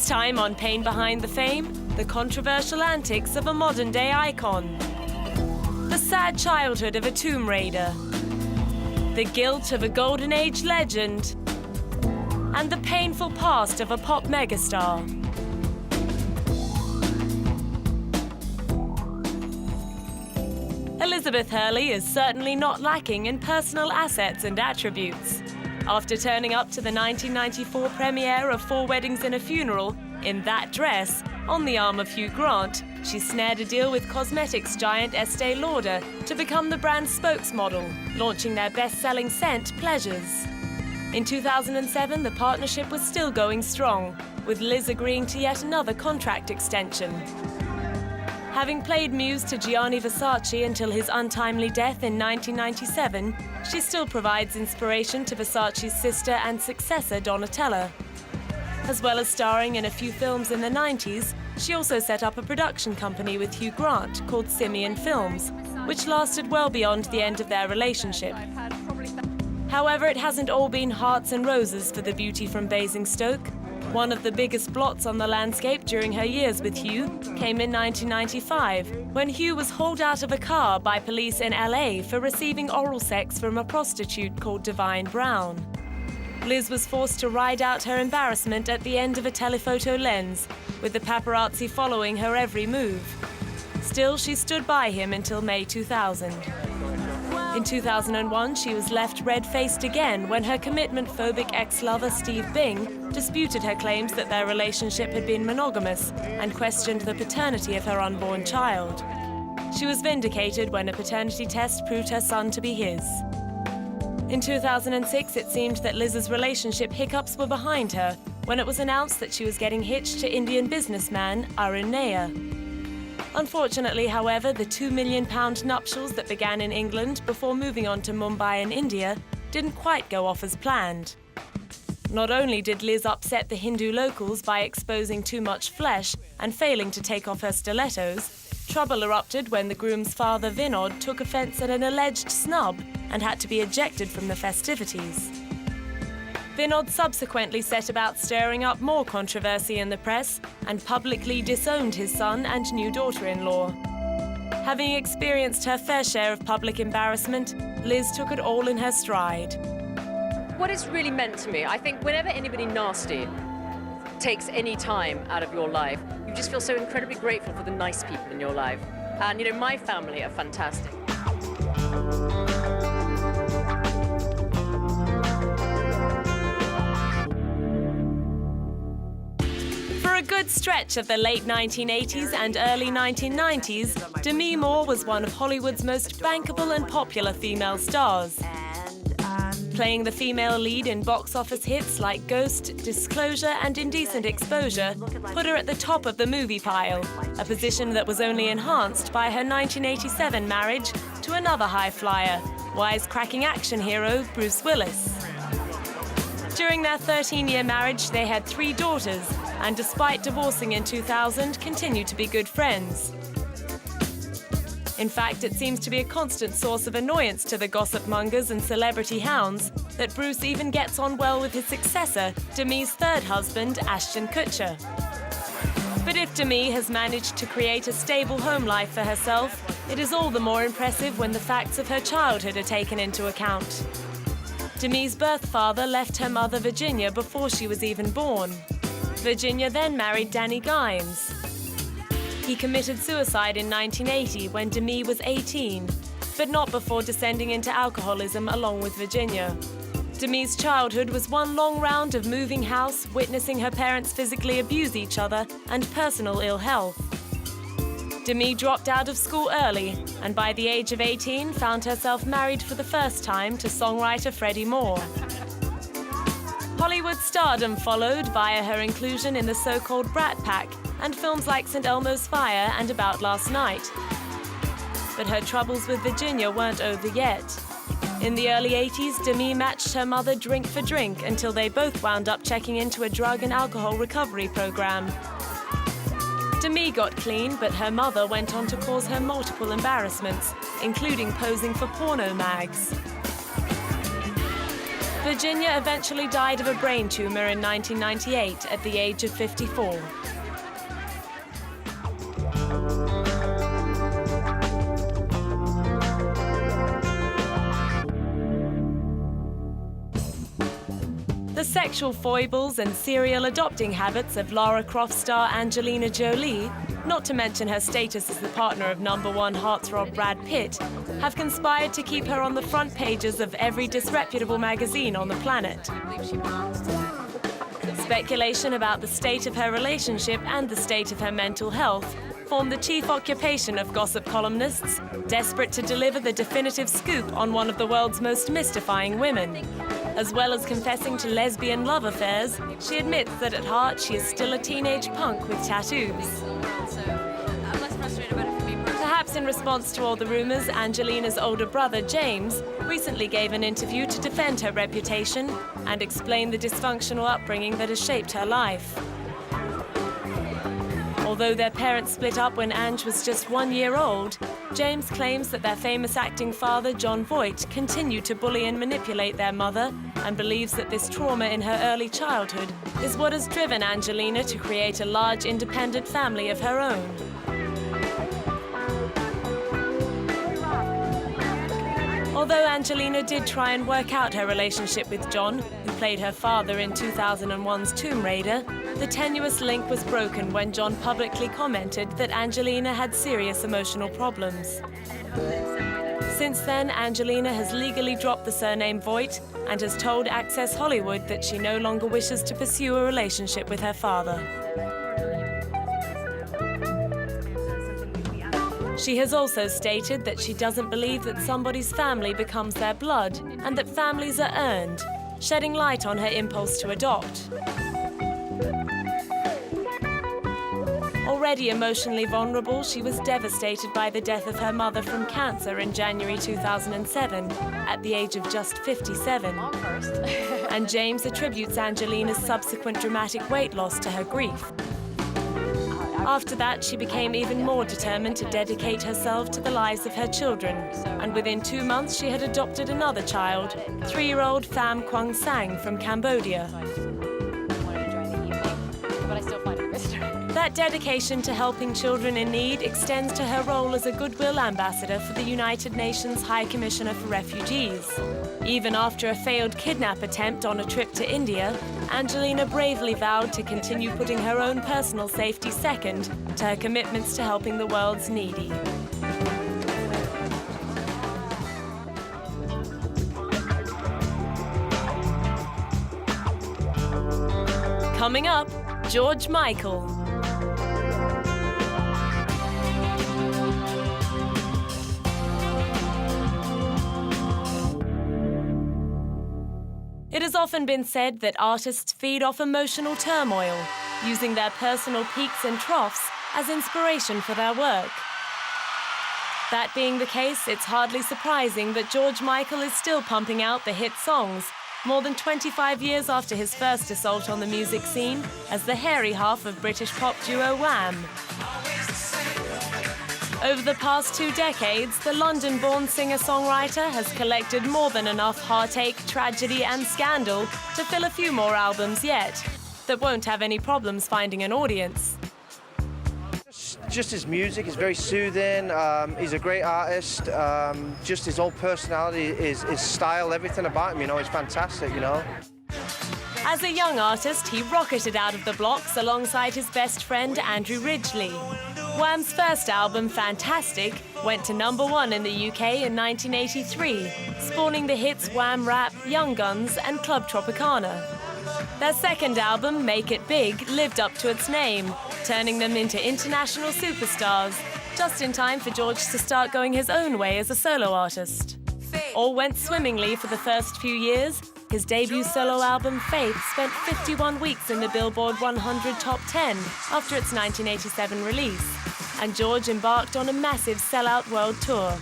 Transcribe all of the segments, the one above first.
time on Pain Behind the Fame, the controversial antics of a modern-day icon. The sad childhood of a tomb raider. The guilt of a golden age legend. And the painful past of a pop megastar. Elizabeth Hurley is certainly not lacking in personal assets and attributes. After turning up to the 1994 premiere of Four Weddings and a Funeral in that dress, on the arm of Hugh Grant, she snared a deal with cosmetics giant Estee Lauder to become the brand's spokesmodel, launching their best-selling scent, Pleasures. In 2007, the partnership was still going strong, with Liz agreeing to yet another contract extension. Having played muse to Gianni Versace until his untimely death in 1997, she still provides inspiration to Versace's sister and successor, Donatella. As well as starring in a few films in the 90s, she also set up a production company with Hugh Grant called Simeon Films, which lasted well beyond the end of their relationship. However, it hasn't all been hearts and roses for the beauty from Basingstoke. One of the biggest blots on the landscape during her years with Hugh came in 1995, when Hugh was hauled out of a car by police in LA for receiving oral sex from a prostitute called Divine Brown. Liz was forced to ride out her embarrassment at the end of a telephoto lens, with the paparazzi following her every move. Still, she stood by him until May 2000. In 2001, she was left red-faced again when her commitment-phobic ex-lover Steve Bing disputed her claims that their relationship had been monogamous and questioned the paternity of her unborn child. She was vindicated when a paternity test proved her son to be his. In 2006, it seemed that Liz's relationship hiccups were behind her when it was announced that she was getting hitched to Indian businessman Arun Nair. Unfortunately, however, the £2 million nuptials that began in England before moving on to Mumbai in India didn't quite go off as planned. Not only did Liz upset the Hindu locals by exposing too much flesh and failing to take off her stilettos, trouble erupted when the groom's father Vinod took offence at an alleged snub and had to be ejected from the festivities. Vinod subsequently set about stirring up more controversy in the press and publicly disowned his son and new daughter-in-law. Having experienced her fair share of public embarrassment, Liz took it all in her stride. What it's really meant to me, I think whenever anybody nasty takes any time out of your life, you just feel so incredibly grateful for the nice people in your life. And, you know, my family are fantastic. For a good stretch of the late 1980s and early 1990s, Demi Moore was one of Hollywood's most bankable and popular female stars. Playing the female lead in box office hits like Ghost, Disclosure and Indecent Exposure put her at the top of the movie pile, a position that was only enhanced by her 1987 marriage to another high flyer, wisecracking action hero Bruce Willis. During their 13-year marriage, they had 3 daughters, and despite divorcing in 2000, continued to be good friends. In fact, it seems to be a constant source of annoyance to the gossip mongers and celebrity hounds that Bruce even gets on well with his successor, Demi's third husband, Ashton Kutcher. But if Demi has managed to create a stable home life for herself, it is all the more impressive when the facts of her childhood are taken into account. Demi's birth father left her mother Virginia before she was even born. Virginia then married Danny Gymes. He committed suicide in 1980 when Demi was 18, but not before descending into alcoholism along with Virginia. Demi's childhood was one long round of moving house, witnessing her parents physically abuse each other, and personal ill health. Demi dropped out of school early, and by the age of 18 found herself married for the first time to songwriter Freddie Moore. Hollywood stardom followed via her inclusion in the so-called Brat Pack and films like St. Elmo's Fire and About Last Night. But her troubles with Virginia weren't over yet. In the early 80s, Demi matched her mother drink for drink until they both wound up checking into a drug and alcohol recovery program. Demi got clean, but her mother went on to cause her multiple embarrassments, including posing for porno mags. Virginia eventually died of a brain tumor in 1998 at the age of 54. The sexual foibles and serial adopting habits of Lara Croft star Angelina Jolie, not to mention her status as the partner of #1 heartthrob Brad Pitt, have conspired to keep her on the front pages of every disreputable magazine on the planet. Speculation about the state of her relationship and the state of her mental health form the chief occupation of gossip columnists, desperate to deliver the definitive scoop on one of the world's most mystifying women. As well as confessing to lesbian love affairs, she admits that at heart she is still a teenage punk with tattoos. Perhaps in response to all the rumors, Angelina's older brother, James, recently gave an interview to defend her reputation and explain the dysfunctional upbringing that has shaped her life. Although their parents split up when Ange was just 1 year old, James claims that their famous acting father, Jon Voight, continued to bully and manipulate their mother and believes that this trauma in her early childhood is what has driven Angelina to create a large independent family of her own. Although Angelina did try and work out her relationship with Jon, who played her father in 2001's Tomb Raider, the tenuous link was broken when Jon publicly commented that Angelina had serious emotional problems. Since then, Angelina has legally dropped the surname Voight and has told Access Hollywood that she no longer wishes to pursue a relationship with her father. She has also stated that she doesn't believe that somebody's family becomes their blood and that families are earned, shedding light on her impulse to adopt. Already emotionally vulnerable, she was devastated by the death of her mother from cancer in January 2007, at the age of just 57. And James attributes Angelina's subsequent dramatic weight loss to her grief. After that, she became even more determined to dedicate herself to the lives of her children, and within 2 months she had adopted another child, 3-year-old Pham Quang Sang from Cambodia. That dedication to helping children in need extends to her role as a Goodwill Ambassador for the United Nations High Commissioner for Refugees. Even after a failed kidnap attempt on a trip to India, Angelina bravely vowed to continue putting her own personal safety second to her commitments to helping the world's needy. Coming up, George Michael. It has often been said that artists feed off emotional turmoil, using their personal peaks and troughs as inspiration for their work. That being the case, it's hardly surprising that George Michael is still pumping out the hit songs, more than 25 years after his first assault on the music scene as the hairy half of British pop duo Wham. Over the past 2 decades, the London-born singer-songwriter has collected more than enough heartache, tragedy and scandal to fill a few more albums yet, that won't have any problems finding an audience. Just his music is very soothing, he's a great artist, just his whole personality, his style, everything about him, is fantastic, As a young artist, he rocketed out of the blocks alongside his best friend Andrew Ridgeley. Wham's first album, Fantastic, went to #1 in the UK in 1983, spawning the hits Wham Rap, Young Guns and Club Tropicana. Their second album, Make It Big, lived up to its name, turning them into international superstars, just in time for George to start going his own way as a solo artist. All went swimmingly for the first few years. His debut solo album, Faith, spent 51 weeks in the Billboard 100 Top 10 after its 1987 release, and George embarked on a massive sellout world tour.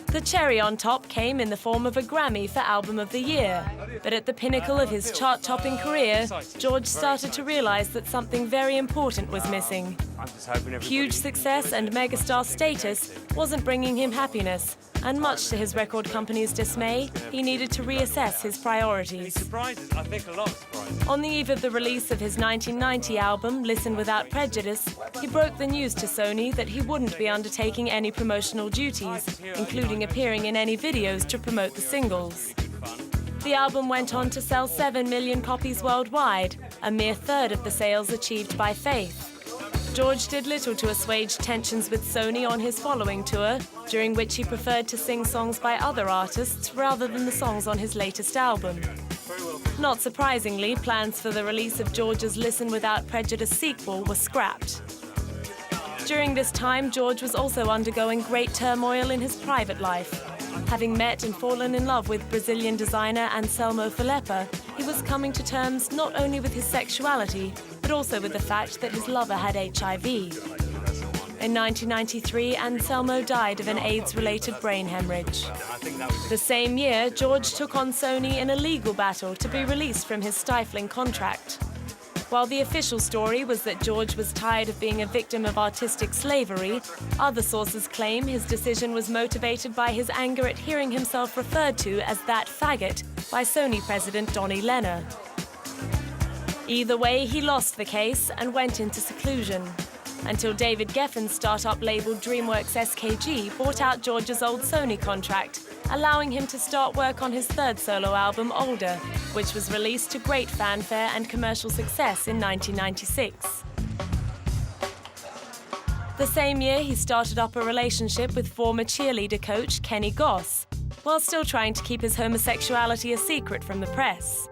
The cherry on top came in the form of a Grammy for Album of the Year, but at the pinnacle of his chart-topping career, George started to realize that something very important was missing: Huge success and megastar status wasn't bringing him happiness, and much to his record company's dismay, he needed to reassess his priorities. Surprises, I think a lot of surprises. On the eve of the release of his 1990 album, Listen Without Prejudice, he broke the news to Sony that he wouldn't be undertaking any promotional duties, including appearing in any videos to promote the singles. The album went on to sell 7 million copies worldwide, a mere third of the sales achieved by Faith. George did little to assuage tensions with Sony on his following tour, during which he preferred to sing songs by other artists rather than the songs on his latest album. Not surprisingly, plans for the release of George's Listen Without Prejudice sequel were scrapped. During this time, George was also undergoing great turmoil in his private life. Having met and fallen in love with Brazilian designer Anselmo Falepa, he was coming to terms not only with his sexuality, but also with the fact that his lover had HIV. In 1993, Anselmo died of an AIDS-related brain hemorrhage. The same year, George took on Sony in a legal battle to be released from his stifling contract. While the official story was that George was tired of being a victim of artistic slavery, other sources claim his decision was motivated by his anger at hearing himself referred to as that faggot by Sony president Donnie Lenner. Either way, he lost the case and went into seclusion, until David Geffen's startup label DreamWorks SKG bought out George's old Sony contract, allowing him to start work on his third solo album, Older, which was released to great fanfare and commercial success in 1996. The same year, he started up a relationship with former cheerleader coach Kenny Goss, while still trying to keep his homosexuality a secret from the press.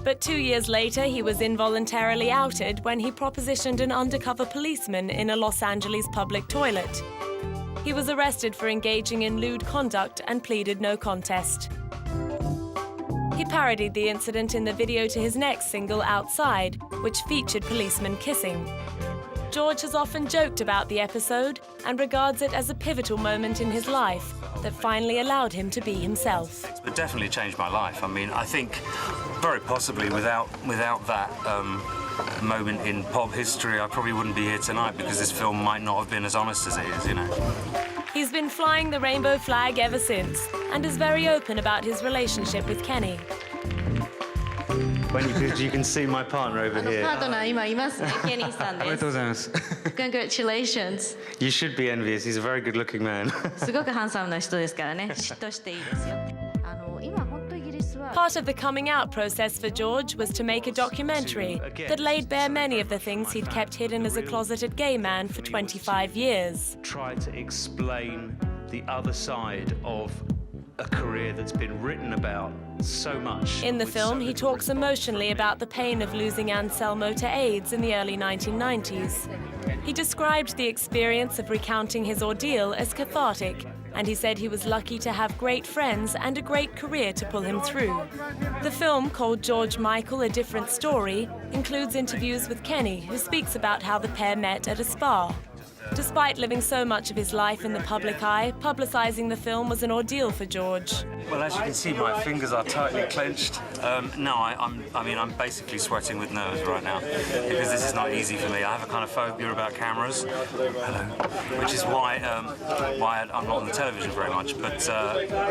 But 2 years later, he was involuntarily outed when he propositioned an undercover policeman in a Los Angeles public toilet. He was arrested for engaging in lewd conduct and pleaded no contest. He parodied the incident in the video to his next single, Outside, which featured policemen kissing. George has often joked about the episode and regards it as a pivotal moment in his life that finally allowed him to be himself. It definitely changed my life. I mean, I think very possibly without that moment in pop history, I probably wouldn't be here tonight because this film might not have been as honest as it is, you know. He's been flying the rainbow flag ever since and is very open about his relationship with Kenny. You can see my partner over here. パートナー今いますね、ケニーさんありがとうごです。ざいます。 Congratulations. You should be envious. He's a very good-looking man. すごくハンサムな人ですからね。嫉妬していいですよ。今本当イギリスは Part of the coming out process for George was to make a documentary that laid bare many of the things he'd kept hidden as a closeted gay man for 25 years. Try to explain the other side of a career that's been written about so much. In the film, he talks emotionally about the pain of losing Anselmo to AIDS in the early 1990s. He described the experience of recounting his ordeal as cathartic, and he said he was lucky to have great friends and a great career to pull him through. The film, called George Michael: A Different Story, includes interviews with Kenny, who speaks about how the pair met at a spa. Despite living so much of his life in the public eye, publicising the film was an ordeal for George. Well, as you can see, my fingers are tightly clenched. I'm basically sweating with nerves right now because this is not easy for me. I have a kind of phobia about cameras, which is why I'm not on the television very much. But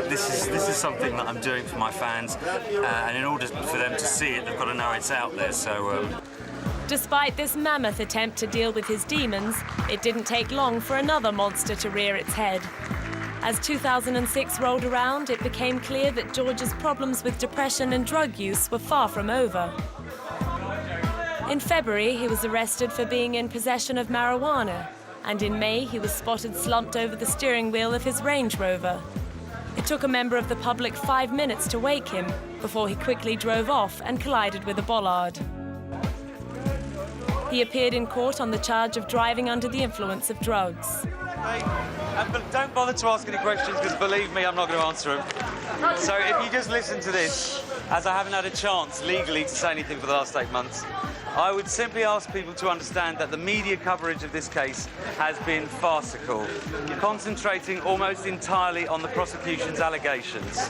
this is something that I'm doing for my fans, and in order for them to see it, they've got to know it's out there. So. Despite this mammoth attempt to deal with his demons, it didn't take long for another monster to rear its head. As 2006 rolled around, it became clear that George's problems with depression and drug use were far from over. In February, he was arrested for being in possession of marijuana, and in May, he was spotted slumped over the steering wheel of his Range Rover. It took a member of the public 5 minutes to wake him before he quickly drove off and collided with a bollard. He appeared in court on the charge of driving under the influence of drugs. Don't bother to ask any questions because believe me, I'm not going to answer them. So if you just listen to this, as I haven't had a chance legally to say anything for the last 8 months, I would simply ask people to understand that the media coverage of this case has been farcical, concentrating almost entirely on the prosecution's allegations.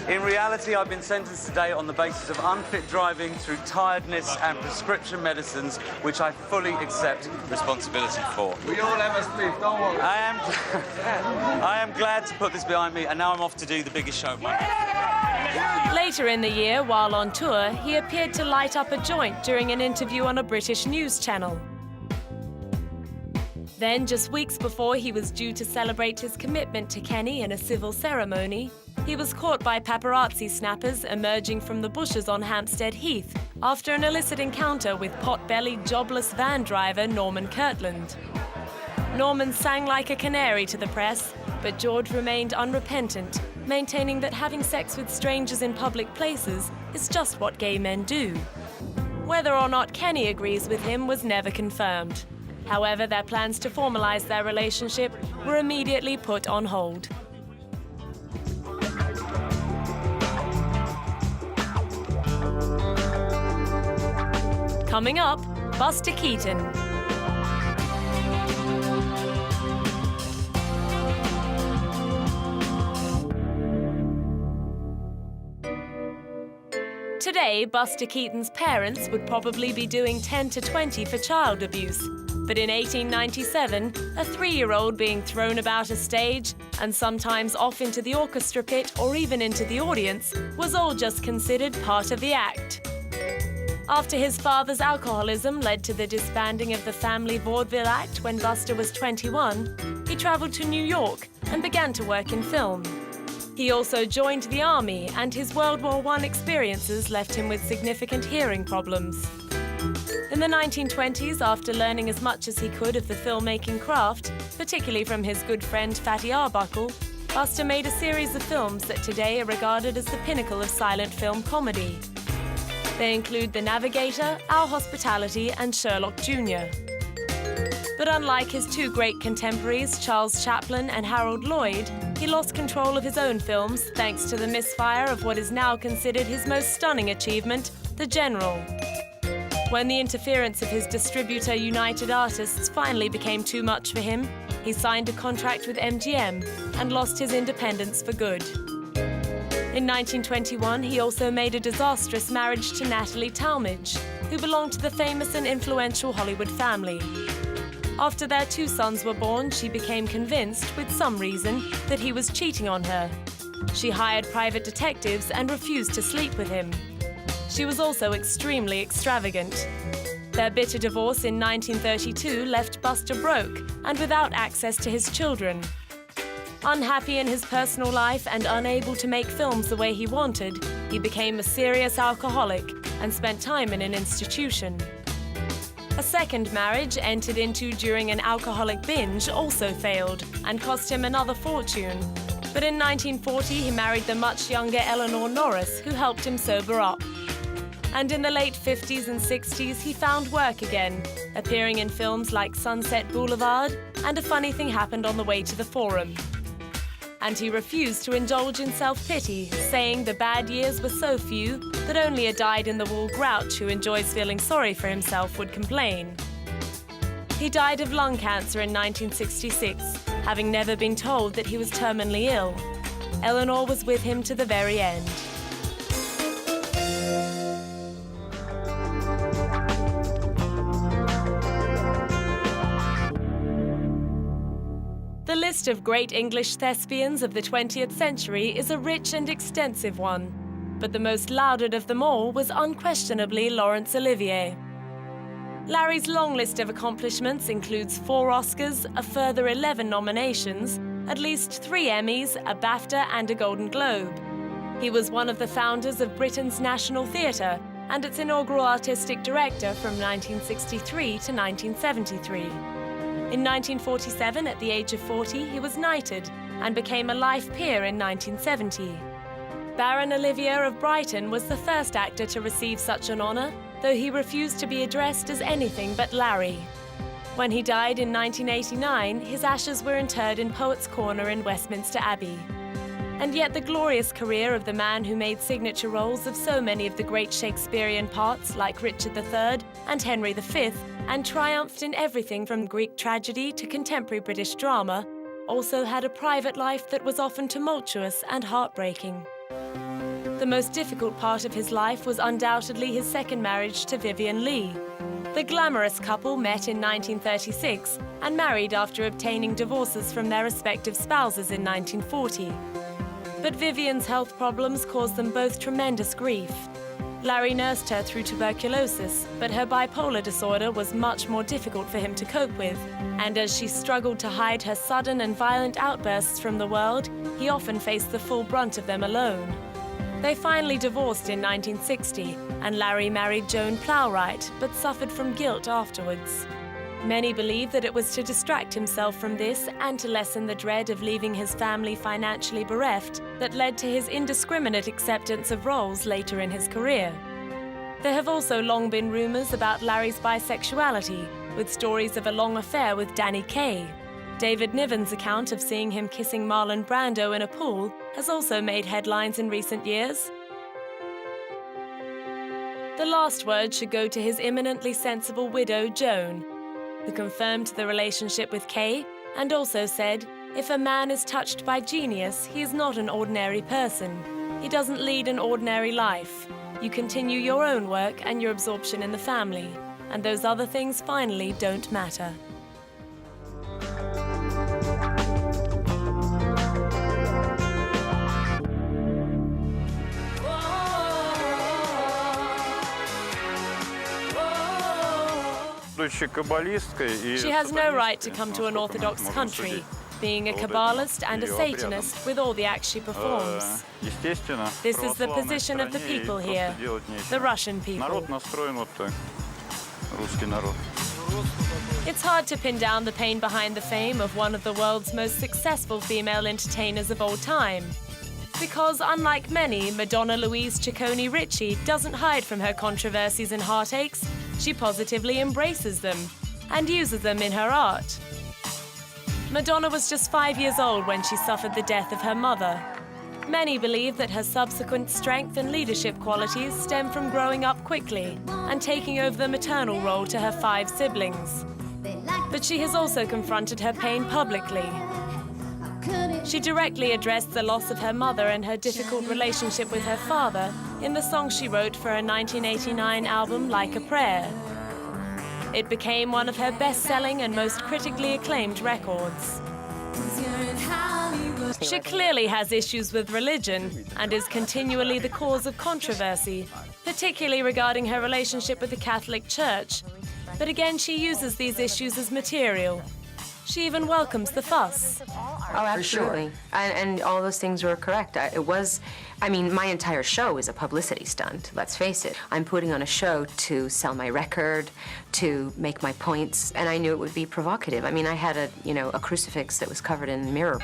In reality, I've been sentenced today on the basis of unfit driving through tiredness and prescription medicines, which I fully accept responsibility for. We all have a split, don't worry. I am glad to put this behind me, and now I'm off to do the biggest show of my life. Later in the year, while on tour, he appeared to light up a joint during an interview on a British news channel. Then, just weeks before he was due to celebrate his commitment to Kenny in a civil ceremony, he was caught by paparazzi snappers emerging from the bushes on Hampstead Heath after an illicit encounter with pot-bellied, jobless van driver Norman Kirtland. Norman sang like a canary to the press, but George remained unrepentant, maintaining that having sex with strangers in public places is just what gay men do. Whether or not Kenny agrees with him was never confirmed. However, their plans to formalize their relationship were immediately put on hold. Coming up, Buster Keaton. Today, Buster Keaton's parents would probably be doing 10 to 20 for child abuse. But in 1897, a 3-year-old being thrown about a stage and sometimes off into the orchestra pit or even into the audience was all just considered part of the act. After his father's alcoholism led to the disbanding of the Family Vaudeville Act when Buster was 21, he traveled to New York and began to work in film. He also joined the army, and his World War I experiences left him with significant hearing problems. In the 1920s, after learning as much as he could of the filmmaking craft, particularly from his good friend Fatty Arbuckle, Buster made a series of films that today are regarded as the pinnacle of silent film comedy. They include The Navigator, Our Hospitality, and Sherlock Jr. But unlike his two great contemporaries, Charles Chaplin and Harold Lloyd, he lost control of his own films thanks to the misfire of what is now considered his most stunning achievement, The General. When the interference of his distributor United Artists finally became too much for him, he signed a contract with MGM and lost his independence for good. In 1921, he also made a disastrous marriage to Natalie Talmadge, who belonged to the famous and influential Hollywood family. After their 2 sons were born, she became convinced, with some reason, that he was cheating on her. She hired private detectives and refused to sleep with him. She was also extremely extravagant. Their bitter divorce in 1932 left Buster broke and without access to his children. Unhappy in his personal life and unable to make films the way he wanted, he became a serious alcoholic and spent time in an institution. A second marriage, entered into during an alcoholic binge, also failed and cost him another fortune. But in 1940, he married the much younger Eleanor Norris, who helped him sober up. And in the late 50s and 60s, he found work again, appearing in films like Sunset Boulevard and A Funny Thing Happened on the Way to the Forum. And he refused to indulge in self-pity, saying the bad years were so few that only a dyed-in-the-wool grouch who enjoys feeling sorry for himself would complain. He died of lung cancer in 1966, having never been told that he was terminally ill. Eleanor was with him to the very end. The list of great English thespians of the 20th century is a rich and extensive one, but the most lauded of them all was unquestionably Laurence Olivier. Larry's long list of accomplishments includes 4 Oscars, a further 11 nominations, at least 3 Emmys, a BAFTA and a Golden Globe. He was one of the founders of Britain's National Theatre and its inaugural artistic director from 1963 to 1973. In 1947, at the age of 40, he was knighted and became a life peer in 1970. Baron Olivier of Brighton was the first actor to receive such an honour, though he refused to be addressed as anything but Larry. When he died in 1989, his ashes were interred in Poets' Corner in Westminster Abbey. And yet the glorious career of the man who made signature roles of so many of the great Shakespearean parts like Richard III and Henry V, and triumphed in everything from Greek tragedy to contemporary British drama, also had a private life that was often tumultuous and heartbreaking. The most difficult part of his life was undoubtedly his second marriage to Vivien Leigh. The glamorous couple met in 1936 and married after obtaining divorces from their respective spouses in 1940. But Vivien's health problems caused them both tremendous grief. Larry nursed her through tuberculosis, but her bipolar disorder was much more difficult for him to cope with, and as she struggled to hide her sudden and violent outbursts from the world, he often faced the full brunt of them alone. They finally divorced in 1960, and Larry married Joan Plowright, but suffered from guilt afterwards. Many believe that it was to distract himself from this and to lessen the dread of leaving his family financially bereft that led to his indiscriminate acceptance of roles later in his career. There have also long been rumors about Larry's bisexuality, with stories of a long affair with Danny Kaye. David Niven's account of seeing him kissing Marlon Brando in a pool has also made headlines in recent years. The last word should go to his eminently sensible widow, Joan, who confirmed the relationship with Kaye and also said, "If a man is touched by genius, he is not an ordinary person. He doesn't lead an ordinary life. You continue your own work and your absorption in the family, and those other things finally don't matter." She has no right to come to an Orthodox country, being a Kabbalist and a Satanist with all the acts she performs. This is the position of the people here, the Russian people. It's hard to pin down the pain behind the fame of one of the world's most successful female entertainers of all time. Because unlike many, Madonna Louise Ciccone Ricci doesn't hide from her controversies and heartaches. She positively embraces them and uses them in her art. Madonna was just 5 years old when she suffered the death of her mother. Many believe that her subsequent strength and leadership qualities stem from growing up quickly and taking over the maternal role to her 5 siblings. But she has also confronted her pain publicly. She directly addressed the loss of her mother and her difficult relationship with her father in the song she wrote for her 1989 album, Like a Prayer. It became one of her best-selling and most critically acclaimed records. She clearly has issues with religion and is continually the cause of controversy, particularly regarding her relationship with the Catholic Church. But again, she uses these issues as material. She even welcomes the fuss. Oh, absolutely. And all those things were correct. My entire show is a publicity stunt, let's face it. I'm putting on a show to sell my record, to make my points, and I knew it would be provocative. I had a crucifix that was covered in mirror.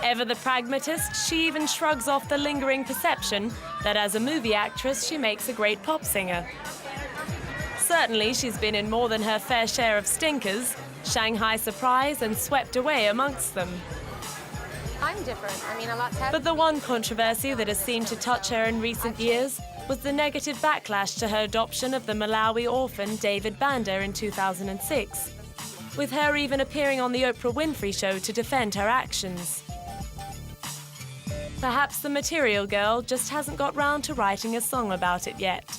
Ever the pragmatist, she even shrugs off the lingering perception that as a movie actress, she makes a great pop singer. Certainly, she's been in more than her fair share of stinkers, Shanghai Surprise, and Swept Away amongst them. I'm different. A lot's happened. But the one controversy that has seemed to touch her in recent years was the negative backlash to her adoption of the Malawi orphan David Banda in 2006, with her even appearing on the Oprah Winfrey Show to defend her actions. Perhaps the Material Girl just hasn't got round to writing a song about it yet.